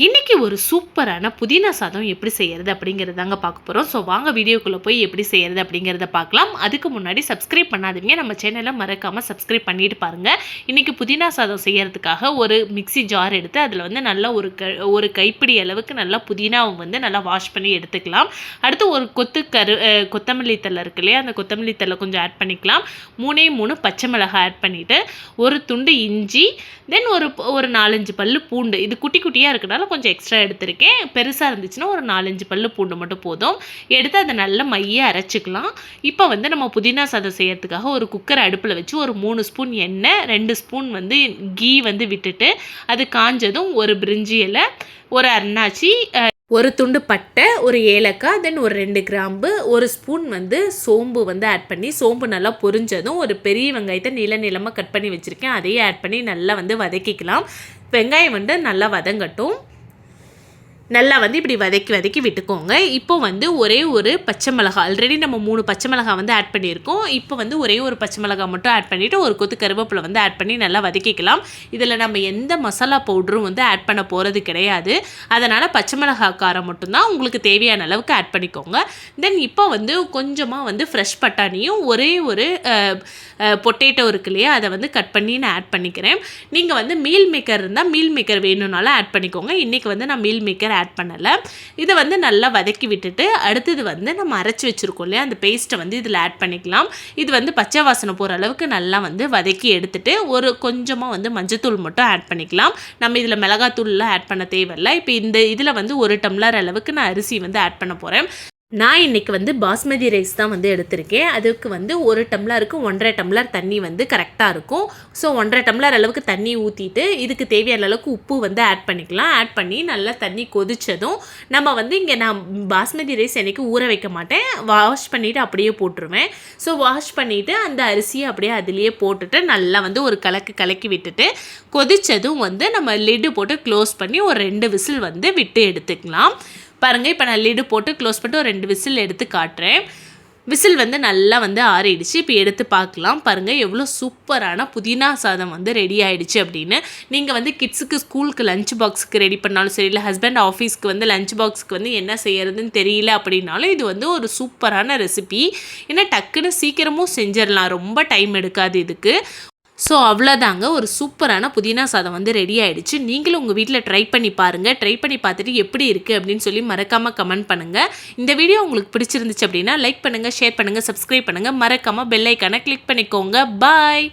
இன்றைக்கி ஒரு சூப்பரான புதினா சாதம் எப்படி செய்கிறது அப்படிங்கிறது தாங்க பார்க்க போகிறோம். ஸோ வாங்க வீடியோக்குள்ளே போய் எப்படி செய்கிறது அப்படிங்கிறத பார்க்கலாம். அதுக்கு முன்னாடி சப்ஸ்கிரைப் பண்ணாதீங்க, நம்ம சேனலை மறக்காமல் சப்ஸ்கிரைப் பண்ணிட்டு பாருங்கள். இன்றைக்கி புதினா சாதம் செய்கிறதுக்காக ஒரு மிக்சி ஜார் எடுத்து அதில் வந்து நல்லா ஒரு கைப்பிடி அளவுக்கு நல்லா புதினாவை வந்து நல்லா வாஷ் பண்ணி எடுத்துக்கலாம். அடுத்து ஒரு கொத்தமல்லி தழை இருக்கு இல்லையா, அந்த கொத்தமல்லி தழை கொஞ்சம் ஆட் பண்ணிக்கலாம். 3 பச்சை மிளகாய் ஆட் பண்ணிவிட்டு ஒரு துண்டு இஞ்சி, தென் ஒரு 4-5 பல்லு பூண்டு. இது குட்டி குட்டியாக இருக்கிறனால கொஞ்சம் எக்ஸ்ட்ரா எடுத்திருக்கேன். பெருசாக இருந்துச்சுன்னா ஒரு 4-5 பல்லு பூண்டு மட்டும் போதும். எடுத்து அதை நல்லா மையாக அரைச்சிக்கலாம். இப்போ வந்து நம்ம புதினா சாதம் செய்யறதுக்காக ஒரு குக்கர் அடுப்பில் வச்சு ஒரு 3 ஸ்பூன் எண்ணெய், 2 ஸ்பூன் வந்து கீ வந்து விட்டுட்டு அது காஞ்சதும் ஒரு பிரிஞ்சி இலை, ஒரு அன்னாச்சி, ஒரு துண்டு பட்டை, ஒரு ஏலக்காய், தென் ஒரு 2 கிராம்பு, ஒரு ஸ்பூன் வந்து சோம்பு வந்து ஆட் பண்ணி, சோம்பு நல்லா பொரிஞ்சதும் ஒரு பெரிய வெங்காயத்தை நீளமாக கட் பண்ணி வச்சுருக்கேன், அதையே ஆட் பண்ணி நல்லா வந்து வதக்கிக்கலாம். வெங்காயம் வந்து நல்லா வதங்கட்டும். நல்லா வந்து இப்படி வதக்கி விட்டுக்கோங்க. இப்போ வந்து ஒரே ஒரு பச்சை மிளகாய், ஆல்ரெடி நம்ம 3 பச்சை மிளகாய் வந்து ஆட் பண்ணியிருக்கோம். இப்போ வந்து ஒரே ஒரு பச்சை மிளகாய் மட்டும் ஆட் பண்ணிவிட்டு ஒரு கொத்து கருவேப்பிலை வந்து ஆட் பண்ணி நல்லா வதக்கிக்கலாம். இதில் நம்ம எந்த மசாலா பவுடரும் வந்து ஆட் பண்ண போகிறது கிடையாது. அதனால் பச்சை மிளகாய் காரம் மட்டும்தான், உங்களுக்கு தேவையான அளவுக்கு ஆட் பண்ணிக்கோங்க. தென் இப்போ வந்து கொஞ்சமாக வந்து ஃப்ரெஷ் பட்டாணியும் ஒரே ஒரு பொட்டேட்டோ இருக்கு இல்லையா, அதை வந்து கட் பண்ணி நான் ஆட் பண்ணிக்கிறேன். நீங்கள் வந்து மீல் மேக்கர் இருந்தால் மீல் மேக்கர் வேணும்னாலும் ஆட் பண்ணிக்கோங்க. இன்றைக்கி வந்து நான் மீல் மேக்கர் ஆட் பண்ணலை. இதை வந்து நல்லா வதக்கி விட்டுட்டு அடுத்தது வந்து நம்ம அரைச்சி வச்சுருக்கோம் இல்லையா, அந்த பேஸ்ட்டை வந்து இதில் ஆட் பண்ணிக்கலாம். இது வந்து பச்சை வாசனை போகிற அளவுக்கு நல்லா வந்து வதக்கி எடுத்துட்டு ஒரு கொஞ்சமாக வந்து மஞ்சத்தூள் மட்டும் ஆட் பண்ணிக்கலாம். நம்ம இதில் மிளகாத்தூள்லாம் ஆட் பண்ண தேவையில்லை. இப்போ இந்த இதில் வந்து 1 டம்ளர் அளவுக்கு நான் அரிசி வந்து ஆட் பண்ண போகிறேன். நான் இன்றைக்கி வந்து பாஸ்மதி ரைஸ் தான் வந்து எடுத்திருக்கேன். அதுக்கு வந்து 1 டம்ளருக்கு 1.5 டம்ளர் தண்ணி வந்து கரெக்டாக இருக்கும். ஸோ 1.5 டம்ளர் அளவுக்கு தண்ணி ஊற்றிட்டு இதுக்கு தேவையான அளவுக்கு உப்பு வந்து ஆட் பண்ணிக்கலாம். ஆட் பண்ணி நல்லா தண்ணி கொதித்ததும் நம்ம வந்து இங்கே நான் பாஸ்மதி ரைஸ் என்றைக்கு ஊற வைக்க மாட்டேன், வாஷ் பண்ணிவிட்டு அப்படியே போட்டுருவேன். ஸோ வாஷ் பண்ணிவிட்டு அந்த அரிசியை அப்படியே அதுலேயே போட்டுட்டு நல்லா வந்து ஒரு கலக்கி விட்டுட்டு கொதித்ததும் வந்து நம்ம லிட்டு போட்டு க்ளோஸ் பண்ணி ஒரு 2 விசில் வந்து விட்டு எடுத்துக்கலாம். பாருங்கள், இப்போ நான் லிடு போட்டு க்ளோஸ் பண்ணிட்டு ஒரு 2 விசில் எடுத்து காட்டுறேன். விசில் வந்து நல்லா வந்து ஆறிடுச்சு. இப்போ எடுத்து பார்க்கலாம். பாருங்கள் எவ்வளோ சூப்பரான புதினா சாதம் வந்து ரெடி ஆகிடுச்சு அப்படின்னு. நீங்கள் வந்து கிட்ஸுக்கு ஸ்கூலுக்கு லஞ்ச் பாக்ஸுக்கு ரெடி பண்ணாலும் சரி, இல்லை ஹஸ்பண்ட் ஆஃபீஸ்க்கு வந்து லஞ்ச் பாக்ஸுக்கு வந்து என்ன செய்யறதுன்னு தெரியல அப்படின்னாலும் இது வந்து ஒரு சூப்பரான ரெசிபி. ஏன்னா டக்குன்னு சீக்கிரமும் செஞ்சிடலாம், ரொம்ப டைம் எடுக்காது இதுக்கு. ஸோ அவ்வளோதாங்க, ஒரு சூப்பரான புதினா சாதம் வந்து ரெடி ஆகிடுச்சு. நீங்களும் உங்கள் வீட்டில் ட்ரை பண்ணி பாருங்கள். ட்ரை பண்ணி பார்த்துட்டு எப்படி இருக்குது அப்படின்னு சொல்லி மறக்காமல் கமெண்ட் பண்ணுங்கள். இந்த வீடியோ உங்களுக்கு பிடிச்சிருந்துச்சு அப்படின்னா லைக் பண்ணுங்கள், ஷேர் பண்ணுங்கள், சப்ஸ்கிரைப் பண்ணுங்கள். மறக்காமல் பெல் ஐக்கானை கிளிக் பண்ணிக்கோங்க. பாய்.